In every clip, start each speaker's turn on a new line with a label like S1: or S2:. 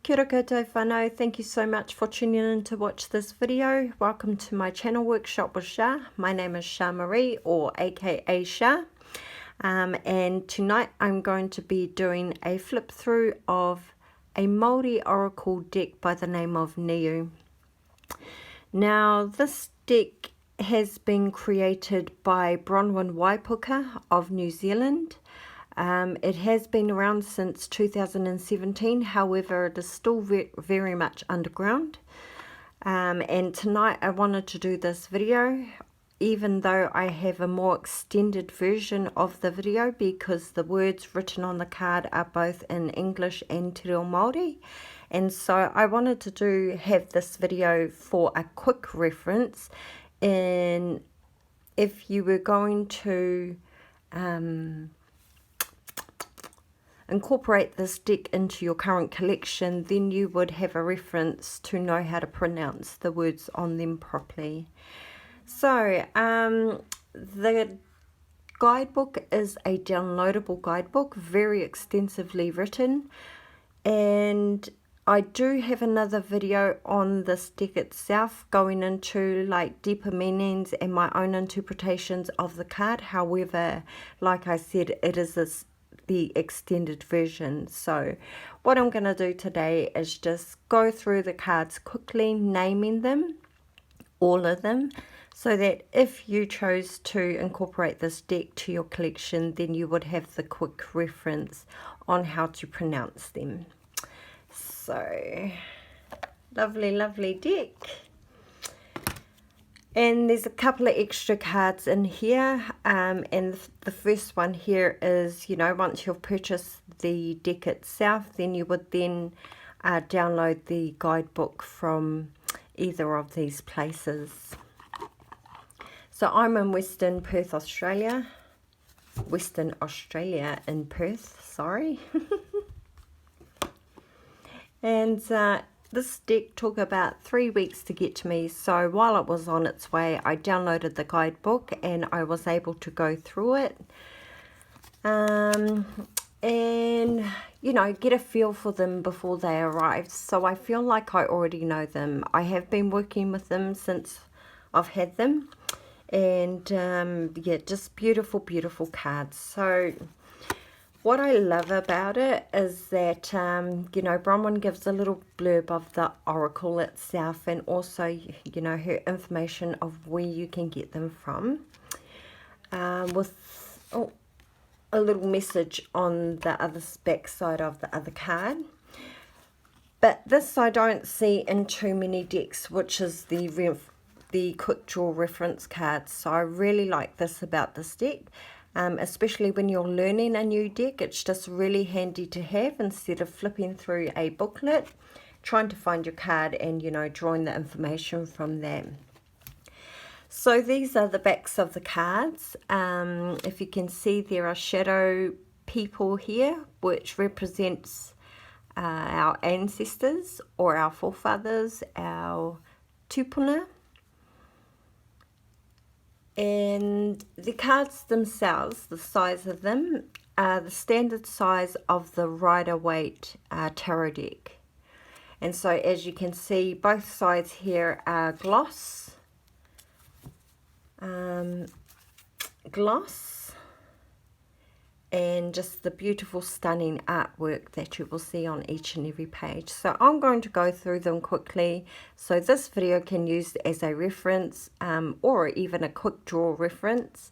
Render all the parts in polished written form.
S1: Kia ora koutou whanau, thank you so much for tuning in to watch this video. Welcome to my channel Workshop with Sha. My name is Sha Marie, or aka Sha. And tonight I'm going to be doing a flip through of a Maori Oracle deck by the name of NIU. Now this deck has been created by Bronwyn Waipuka of New Zealand. It has been around since 2017, however it is still very much underground. And tonight I wanted to do this video, even though I have a more extended version of the video because the words written on the card are both in English and Te Reo Māori. And so I wanted to have this video for a quick reference, and if you were going to incorporate this deck into your current collection, then you would have a reference to know how to pronounce the words on them properly. So the guidebook is a downloadable guidebook, very extensively written, and I do have another video on this deck itself going into like deeper meanings and my own interpretations of the card. However, like I said, it is the extended version. So what I'm going to do today is just go through the cards quickly, naming them, all of them, so that if you chose to incorporate this deck to your collection, then you would have the quick reference on how to pronounce them. So lovely deck. And there's a couple of extra cards in here, and the first one here is, you know, once you've purchased the deck itself, then you would then download the guidebook from either of these places. So I'm in Western Perth, Australia. Western Australia in Perth, sorry. And this deck took about 3 weeks to get to me, so while it was on its way I downloaded the guidebook and I was able to go through it and, you know, get a feel for them before they arrived. So I feel like I already know them. I have been working with them since I've had them, and yeah, just beautiful cards. So what I love about it is that, you know, Bronwyn gives a little blurb of the oracle itself, and also, you know, her information of where you can get them from, with a little message on the other back side of the other card. But this I don't see in too many decks, which is the quick draw reference cards. So I really like this about this deck. Especially when you're learning a new deck, it's just really handy to have instead of flipping through a booklet, trying to find your card and, you know, drawing the information from them. So these are the backs of the cards. If you can see, there are shadow people here, which represents our ancestors or our forefathers, our tupuna. And the cards themselves, the size of them, are the standard size of the Rider-Waite tarot deck. And so as you can see, both sides here are gloss, and just the beautiful stunning artwork that you will see on each and every page. So I'm going to go through them quickly, so this video can use as a reference, or even a quick draw reference,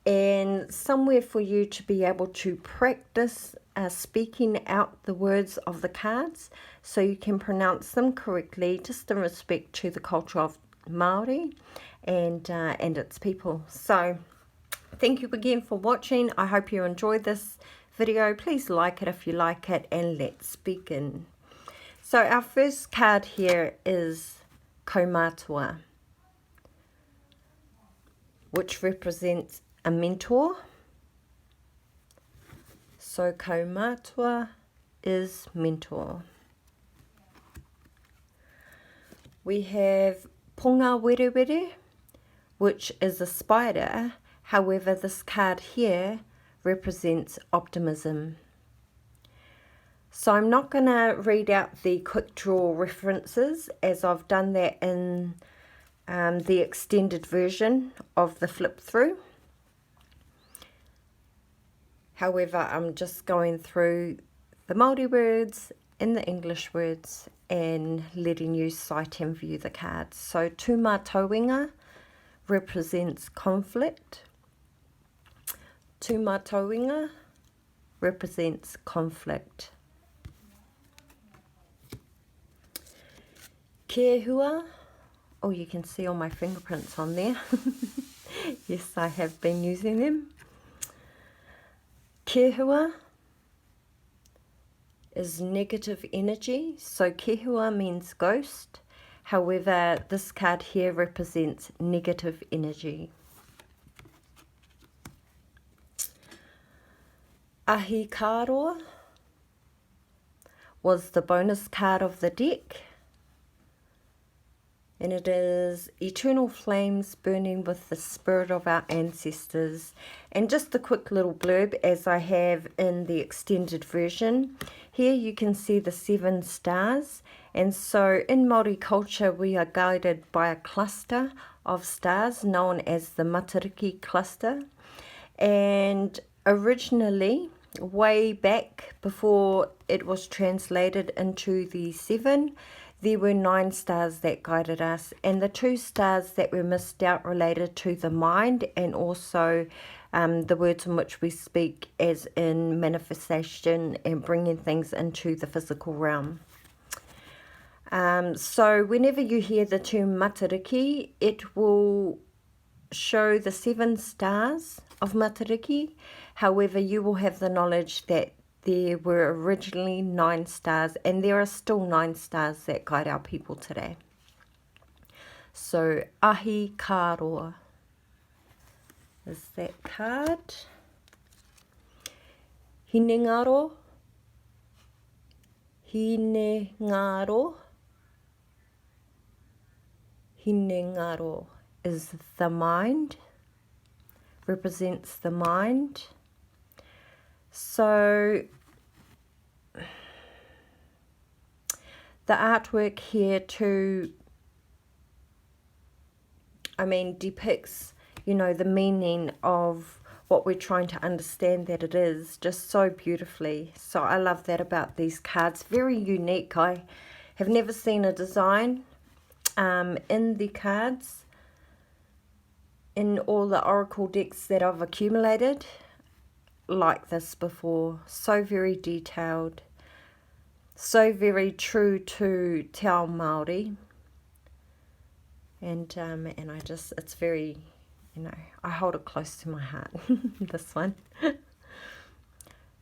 S1: and somewhere for you to be able to practice speaking out the words of the cards so you can pronounce them correctly, just in respect to the culture of Maori and its people. So thank you again for watching. I hope you enjoyed this video. Please like it if you like it, and let's begin. So our first card here is Kaumatua, which represents a mentor. So Kaumatua is mentor. We have Ponga Werewere, which is a spider. However, this card here represents optimism. So I'm not going to read out the quick draw references, as I've done that in the extended version of the flip through. However, I'm just going through the Maori words and the English words and letting you sight and view the cards. So tū tauinga represents conflict. Tū tauinga represents conflict. Kia hua, oh, you can see all my fingerprints on there. Yes, I have been using them. Kia hua is negative energy, so kia hua means ghost. However, this card here represents negative energy. Ahi Kāroa was the bonus card of the deck. And it is eternal flames burning with the spirit of our ancestors. And just a quick little blurb, as I have in the extended version. Here you can see the 7 stars. And so in Maori culture, we are guided by a cluster of stars known as the Matariki cluster. And originally, way back before it was translated into the 7, there were 9 stars that guided us, and the 2 stars that were missed out related to the mind and also the words in which we speak, as in manifestation and bringing things into the physical realm. So whenever you hear the term Matariki, it will show the 7 stars of Matariki. However, you will have the knowledge that there were originally 9 stars, and there are still 9 stars that guide our people today. So, Ahi Kāroa is that card. Hinengaro. Hinengaro. Hinengaro is the mind, represents the mind. So the artwork here too, depicts, the meaning of what we're trying to understand that it is, just so beautifully. So I love that about these cards. Very unique. I have never seen a design in the cards in all the Oracle decks that I've accumulated like this before. So very detailed, so very true to Te Ao Māori, and it's very, I hold it close to my heart. This one.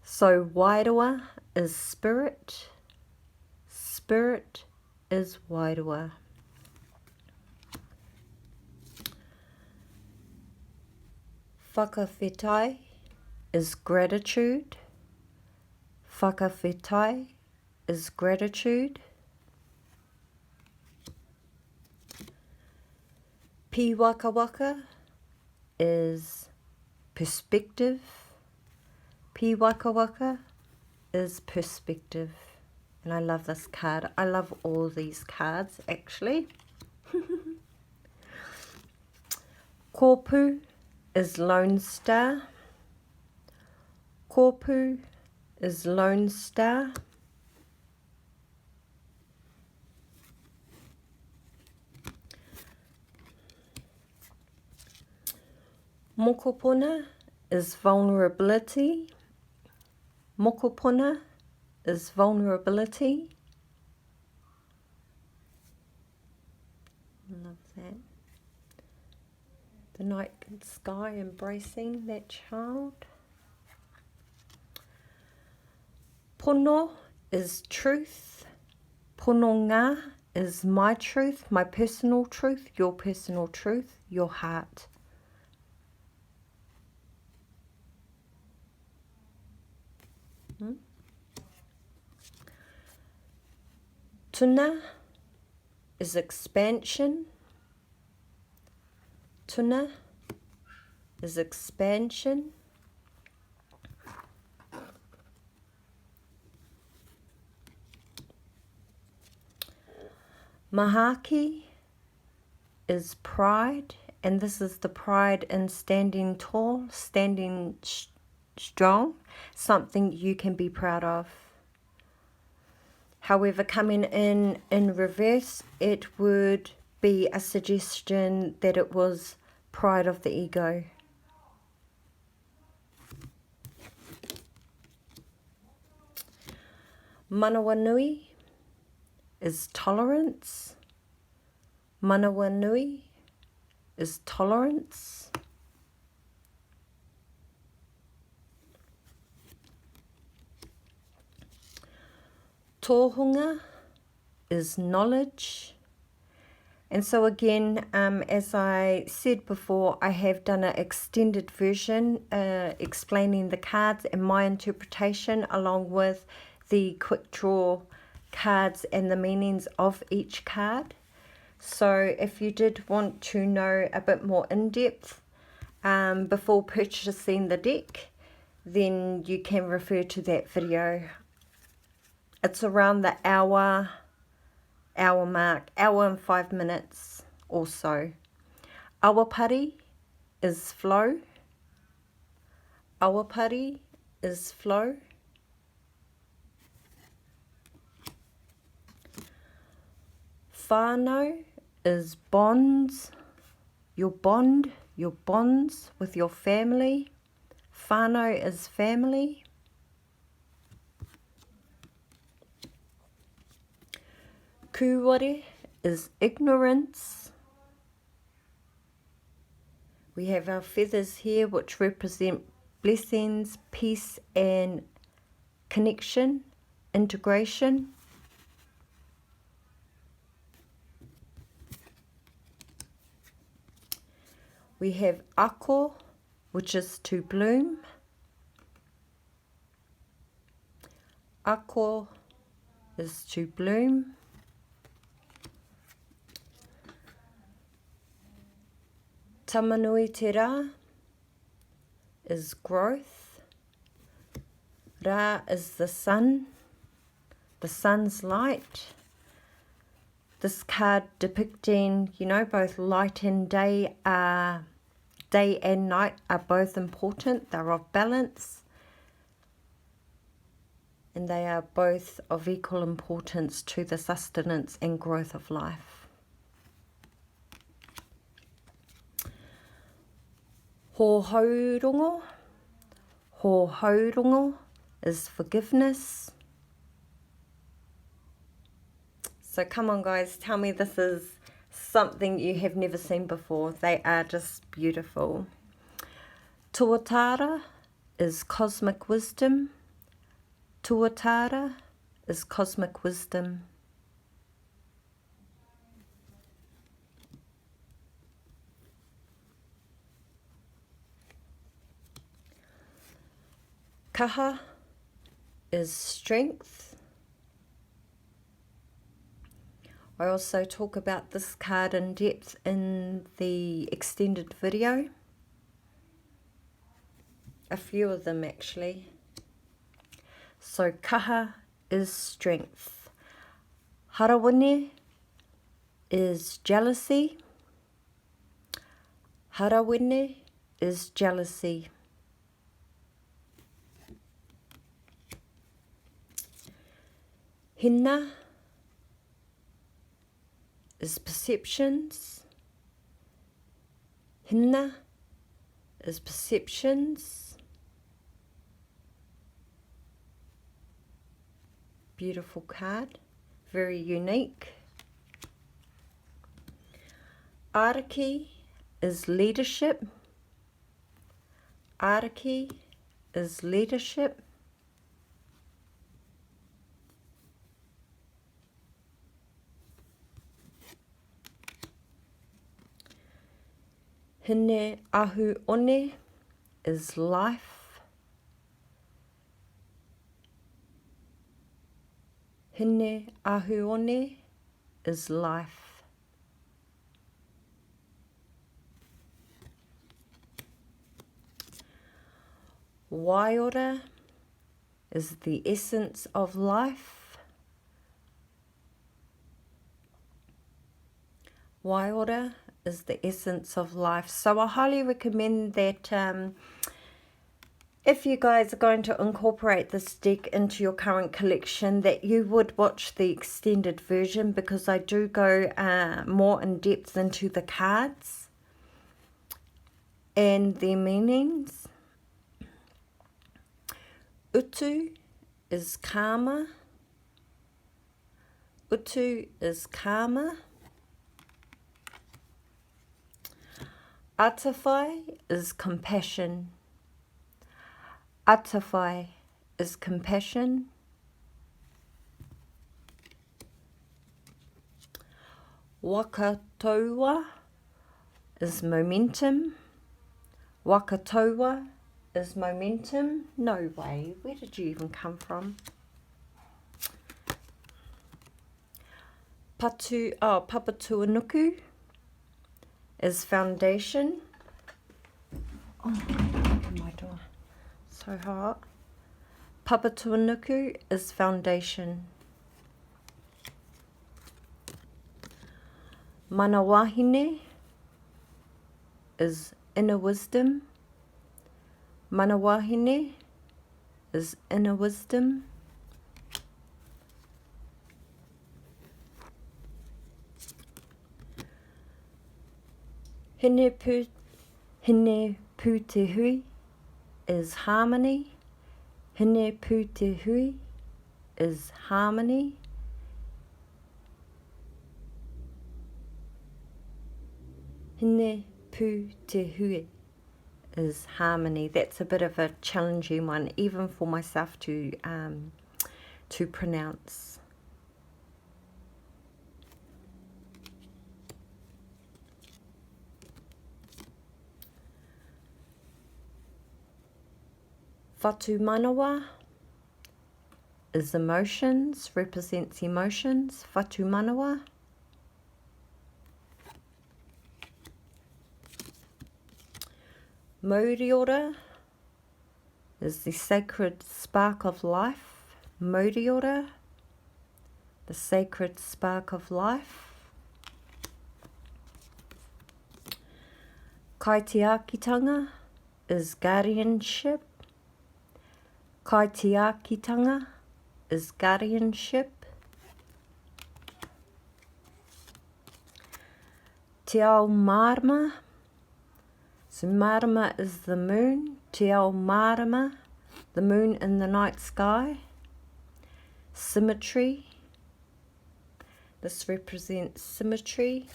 S1: So Wairoa is spirit, spirit is Wairoa. Whakawhetai is gratitude. Whakawhetai is gratitude. Pi waka waka is perspective. Pi waka waka is perspective. And I love this card. I love all these cards, actually. Kōpū is Lone Star. Kōpū is Lone Star. Mokopuna is vulnerability. Mokopuna is vulnerability. Love that. The night sky embracing that child. Pono is truth. Pononga is my truth, my personal truth, your personal truth, your heart. Tuna is expansion. Tuna is expansion. Mahaki is pride, and this is the pride in standing tall, standing strong, something you can be proud of. However, coming in reverse, it would be a suggestion that it was pride of the ego. Manawa nui is tolerance. Manawa nui is tolerance. Tohunga is knowledge. And so again, as I said before, I have done an extended version explaining the cards and my interpretation, along with the quick draw cards and the meanings of each card. So if you did want to know a bit more in depth before purchasing the deck, then you can refer to that video. It's around the hour mark, hour and 5 minutes or so. Awapari is flow. Awapari is flow. Whanau is bonds. Your bonds with your family. Whanau is family. Kuware is ignorance. We have our feathers here, which represent blessings, peace and connection, integration. We have ako, which is to bloom. Ako is to bloom. Tamanui te rā is growth. Ra is the sun's light. This card depicting, you know, both light and day and night are both important. They're of balance. And they are both of equal importance to the sustenance and growth of life. Ho haurongo. Ho haurongo is forgiveness. So come on guys, tell me this is something you have never seen before. They are just beautiful. Tuatara is cosmic wisdom. Tuatara is cosmic wisdom. Kaha is strength. I also talk about this card in depth in the extended video. A few of them actually. So kaha is strength. Harawine is jealousy. Harawine is jealousy. Hina is perceptions. Hina is perceptions. Beautiful card, very unique. Araki is leadership. Araki is leadership. Hine ahu one is life. Hine ahu one is life. Mauri Ora is the essence of life. Ora is the essence of life. So I highly recommend that if you guys are going to incorporate this deck into your current collection, that you would watch the extended version, because I do go more in depth into the cards and their meanings. Utu is karma. Utu is karma. Atawhai is compassion. Atawhai is compassion. Wakatoa is momentum. Wakatoa is momentum. No way. Where did you even come from? Papatuanuku is foundation. Oh, open my door. So hot. Papatuanuku is foundation. Manawahine is inner wisdom. Manawahine is inner wisdom. Hine pu te hui is harmony. Hine pu te hui is harmony. Hine pu te hui is harmony. That's a bit of a challenging one, even for myself to pronounce. Whatu manawa is emotions, represents emotions. Whatu manawa. Mauri Ora is the sacred spark of life. Mauri Ora, the sacred spark of life. Kaitiakitanga is guardianship. Kaitiakitanga is guardianship. Te ao marama. So marama is the moon. Te ao marama, the moon in the night sky. Symmetry. This represents symmetry.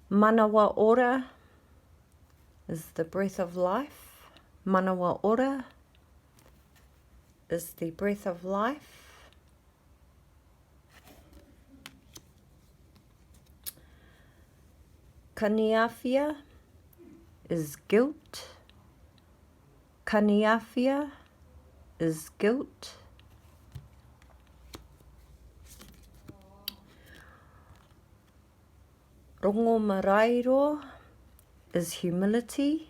S1: Manawa Ora is the breath of life. Manawa Ora is the breath of life. Kaniawhia is guilt. Kaniawhia is guilt. Rongo marairo is humility.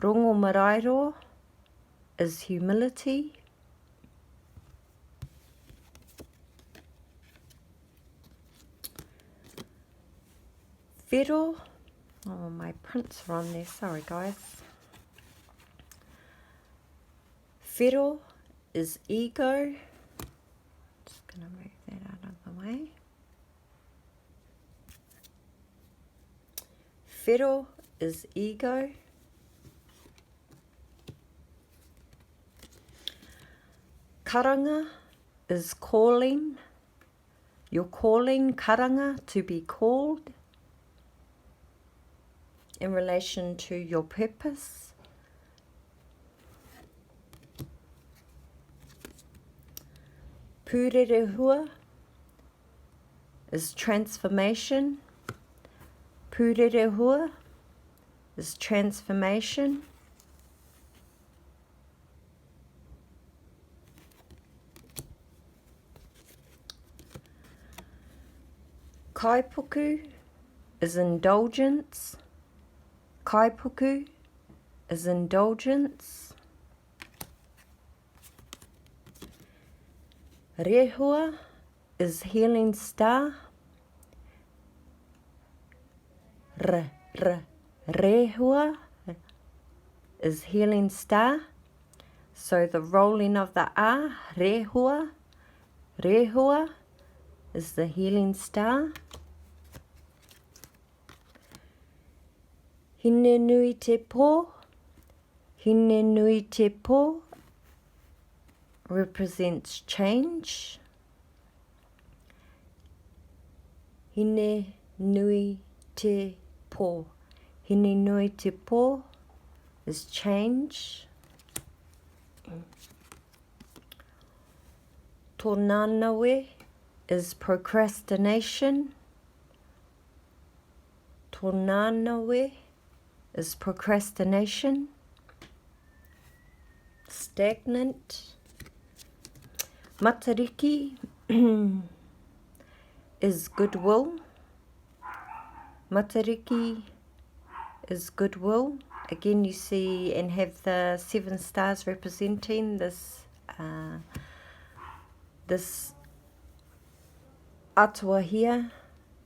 S1: Rongo marairo is humility. Whiro, oh my prints are on there, sorry guys. Whiro is ego. Just going to move that out of the way. Whiro is ego. Karanga is calling. You're calling karanga, to be called, in relation to your purpose. Pūrerehua is transformation. Pūrerehua is transformation. Kaipuku is indulgence. Kaipuku is indulgence. Rehua is healing star. Rehua is healing star. So the rolling of the A, rehua, rehua is the healing star. Hine nui te po, hine nui te po represents change. Hine nui te po, hine nui te po is change. Tōnānawe is procrastination. Tōnānawe is procrastination. Stagnant. Matariki is goodwill. Matariki is goodwill. Again, you see and have the 7 stars representing this this atua here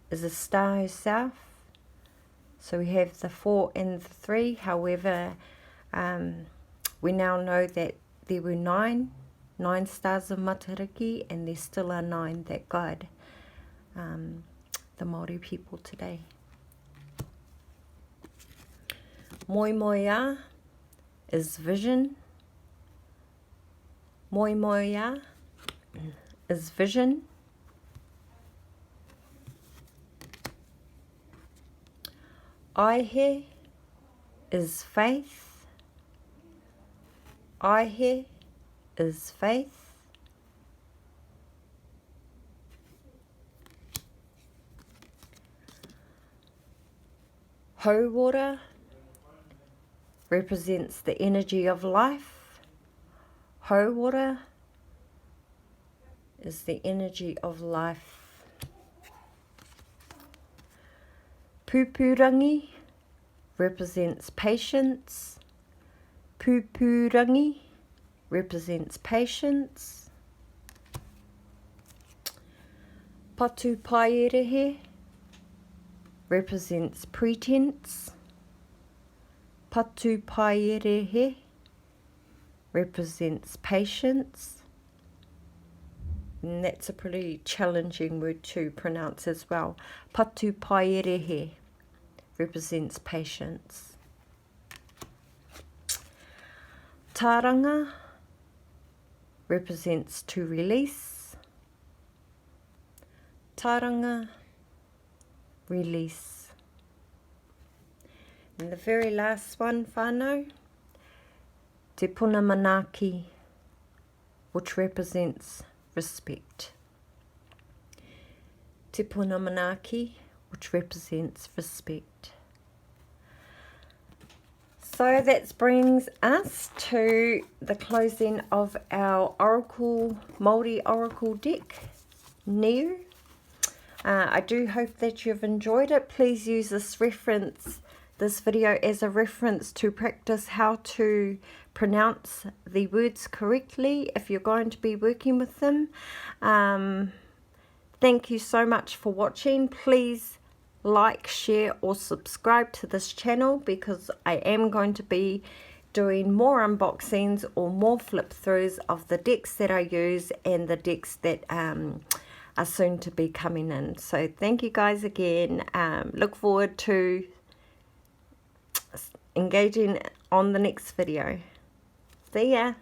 S1: is a star herself. So we have the 4 and the 3. However, we now know that there were 9 stars of Matariki, and there still are 9 that guide the Maori people today. Moi moia is vision. Moi moia is vision. Aihe is faith. Aihe is faith. Hauora represents the energy of life. Hauora is the energy of life. Pupurangi represents patience. Pupurangi represents patience. Patupaerehe represents pretence. Patupaerehe represents patience. And that's a pretty challenging word to pronounce as well. Patupaerehe represents patience. Taranga represents to release. Taranga, release. And the very last one, whanau, te puna manaki, which represents respect. Te puna manaki, which represents respect. So that brings us to the closing of our Oracle, Maori Oracle deck, NIU. I do hope that you've enjoyed it. Please use this video as a reference to practice how to pronounce the words correctly if you're going to be working with them. Thank you so much for watching. Please like, share or subscribe to this channel, because I am going to be doing more unboxings or more flip throughs of the decks that I use and the decks that are soon to be coming in. So thank you guys again. Look forward to engaging on the next video. See ya.